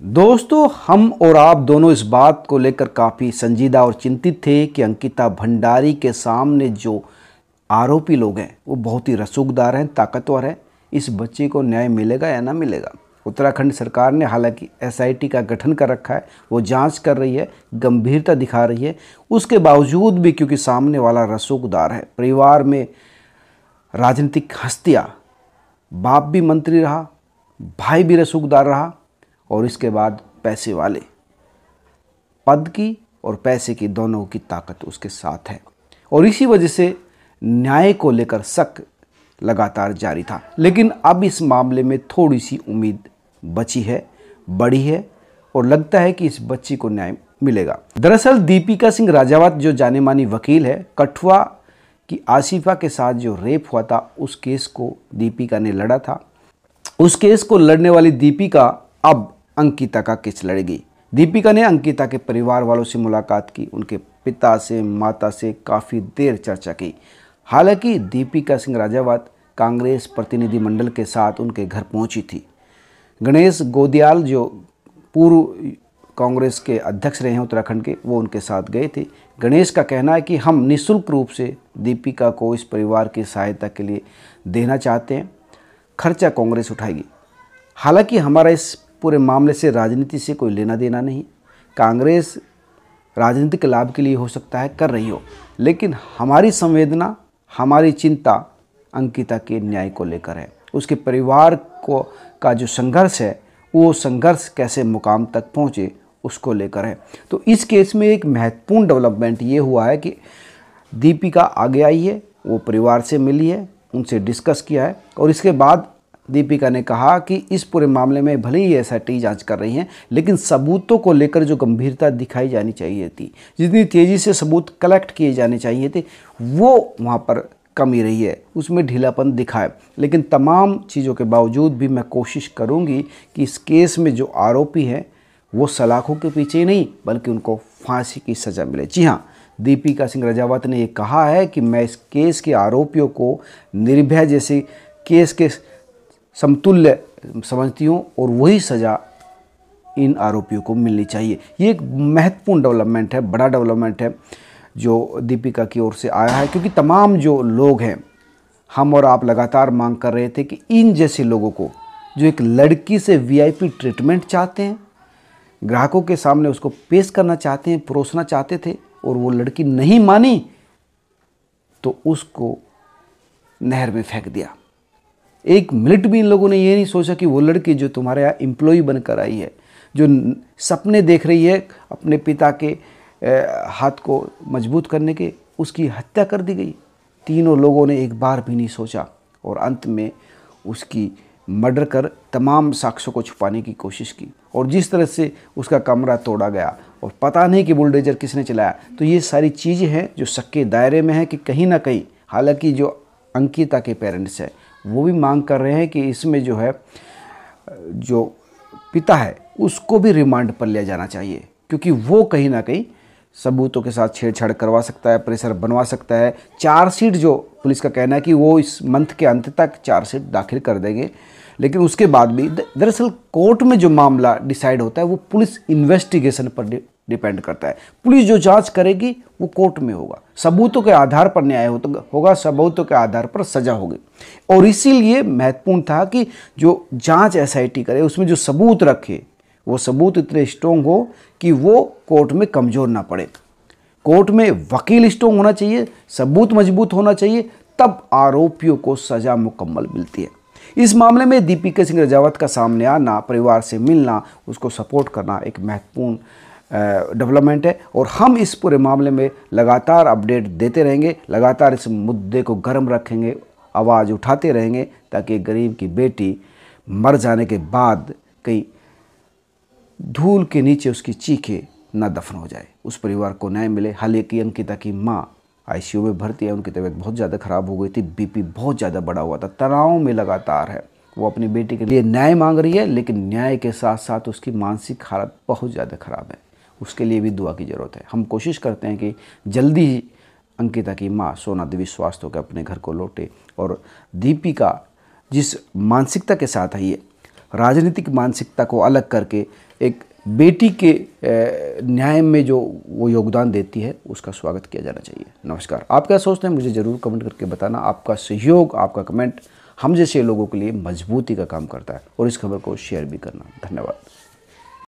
दोस्तों, हम और आप दोनों इस बात को लेकर काफ़ी संजीदा और चिंतित थे कि अंकिता भंडारी के सामने जो आरोपी लोग हैं वो बहुत ही रसूखदार हैं, ताकतवर हैं। इस बच्चे को न्याय मिलेगा या ना मिलेगा। उत्तराखंड सरकार ने हालांकि एसआईटी का गठन कर रखा है, वो जांच कर रही है, गंभीरता दिखा रही है। उसके बावजूद भी क्योंकि सामने वाला रसूखदार है, परिवार में राजनीतिक हस्तियाँ, बाप भी मंत्री रहा, भाई भी रसूखदार रहा और इसके बाद पैसे वाले, पद की और पैसे की दोनों की ताकत उसके साथ है और इसी वजह से न्याय को लेकर शक लगातार जारी था। लेकिन अब इस मामले में थोड़ी सी उम्मीद बची है, बड़ी है और लगता है कि इस बच्ची को न्याय मिलेगा। दरअसल दीपिका सिंह राजावत जो जाने मानी वकील है, कठुआ की आसिफा के साथ जो रेप हुआ था उस केस को दीपिका ने लड़ा था। उस केस को लड़ने वाली दीपिका अब अंकिता का केस लड़ेगी। दीपिका ने अंकिता के परिवार वालों से मुलाकात की, उनके पिता से, माता से काफ़ी देर चर्चा की। हालांकि दीपिका सिंह राजावत कांग्रेस प्रतिनिधि मंडल के साथ उनके घर पहुंची थी। गणेश गोदियाल जो पूर्व कांग्रेस के अध्यक्ष रहे हैं उत्तराखंड के, वो उनके साथ गए थे। गणेश का कहना है कि हम निःशुल्क रूप से दीपिका को इस परिवार की सहायता के लिए देना चाहते हैं, खर्चा कांग्रेस उठाएगी। हालांकि हमारा इस पूरे मामले से राजनीति से कोई लेना देना नहीं। कांग्रेस राजनीतिक लाभ के लिए हो सकता है कर रही हो, लेकिन हमारी संवेदना, हमारी चिंता अंकिता के न्याय को लेकर है। उसके परिवार को का जो संघर्ष है, वो संघर्ष कैसे मुकाम तक पहुँचे उसको लेकर है। तो इस केस में एक महत्वपूर्ण डेवलपमेंट ये हुआ है कि दीपिका आगे आई है, वो परिवार से मिली है, उनसे डिस्कस किया है और इसके बाद दीपिका ने कहा कि इस पूरे मामले में भले ही एसआईटी जांच कर रही हैं, लेकिन सबूतों को लेकर जो गंभीरता दिखाई जानी चाहिए थी, जितनी तेज़ी से सबूत कलेक्ट किए जाने चाहिए थे, वो वहाँ पर कमी रही है, उसमें ढीलापन दिखा है। लेकिन तमाम चीज़ों के बावजूद भी मैं कोशिश करूँगी कि इस केस में जो आरोपी हैं वो सलाखों के पीछे ही नहीं बल्कि उनको फांसी की सज़ा मिले। जी हाँ, दीपिका सिंह राजावत ने ये कहा है कि मैं इस केस के आरोपियों को निर्भया जैसे केस के समतुल्य समझती हूँ और वही सज़ा इन आरोपियों को मिलनी चाहिए। ये एक महत्वपूर्ण डेवलपमेंट है, बड़ा डेवलपमेंट है जो दीपिका की ओर से आया है, क्योंकि तमाम जो लोग हैं, हम और आप लगातार मांग कर रहे थे कि इन जैसे लोगों को जो एक लड़की से वीआईपी ट्रीटमेंट चाहते हैं, ग्राहकों के सामने उसको पेश करना चाहते हैं, परोसना चाहते थे और वो लड़की नहीं मानी तो उसको नहर में फेंक दिया। एक मिनट भी इन लोगों ने ये नहीं सोचा कि वो लड़की जो तुम्हारे यहाँ एम्प्लॉय बनकर आई है, जो सपने देख रही है अपने पिता के हाथ को मजबूत करने के, उसकी हत्या कर दी गई। तीनों लोगों ने एक बार भी नहीं सोचा और अंत में उसकी मर्डर कर तमाम साक्ष्यों को छुपाने की कोशिश की और जिस तरह से उसका कमरा तोड़ा गया और पता नहीं कि बुलडोजर किसने चलाया। तो ये सारी चीज़ें हैं जो शक के दायरे में हैं कि कहीं ना कहीं, हालांकि जो अंकिता के पेरेंट्स हैं वो भी मांग कर रहे हैं कि इसमें जो है, जो पिता है उसको भी रिमांड पर लिया जाना चाहिए, क्योंकि वो कहीं ना कहीं सबूतों के साथ छेड़छाड़ करवा सकता है, प्रेशर बनवा सकता है। चार्जशीट जो पुलिस का कहना है कि वो इस मंथ के अंत तक चार्जशीट दाखिल कर देंगे, लेकिन उसके बाद भी दरअसल कोर्ट में जो मामला डिसाइड होता है वो पुलिस इन्वेस्टिगेशन पर डिपेंड करता है। पुलिस जो जांच करेगी वो कोर्ट में होगा, सबूतों के आधार पर न्याय होगा, सबूतों के आधार पर सजा होगी। और इसीलिए महत्वपूर्ण था कि जो जांच एसआईटी करे उसमें जो सबूत रखे वो सबूत इतने स्ट्रोंग हो कि वो कोर्ट में कमज़ोर ना पड़े। कोर्ट में वकील स्ट्रोंग होना चाहिए, सबूत मजबूत होना चाहिए, तब आरोपियों को सज़ा मुकम्मल मिलती है। इस मामले में दीपिका सिंह राजावत का सामने आना, परिवार से मिलना, उसको सपोर्ट करना एक महत्वपूर्ण डेवलपमेंट है और हम इस पूरे मामले में लगातार अपडेट देते रहेंगे, लगातार इस मुद्दे को गर्म रखेंगे, आवाज़ उठाते रहेंगे, ताकि गरीब की बेटी मर जाने के बाद कहीं धूल के नीचे उसकी चीखें न दफन हो जाए, उस परिवार को न्याय मिले। हालांकि अंकिता की माँ आईसीयू में भर्ती है, उनकी तबीयत बहुत ज़्यादा ख़राब हो गई थी, बीपी बहुत ज़्यादा बढ़ा हुआ था, तनाव में लगातार है। वो अपनी बेटी के लिए न्याय मांग रही है, लेकिन न्याय के साथ साथ उसकी मानसिक हालत बहुत ज़्यादा ख़राब है, उसके लिए भी दुआ की ज़रूरत है। हम कोशिश करते हैं कि जल्दी ही अंकिता की माँ सोना देवी स्वस्थ होकर अपने घर को लौटे और दीपिका जिस मानसिकता के साथ आई है राजनीतिक मानसिकता को अलग करके एक बेटी के न्याय में जो वो योगदान देती है उसका स्वागत किया जाना चाहिए। नमस्कार। आप क्या सोचते हैं मुझे ज़रूर कमेंट करके बताना। आपका सहयोग, आपका कमेंट हम जैसे लोगों के लिए मजबूती का काम करता है। और इस खबर को शेयर भी करना। धन्यवाद।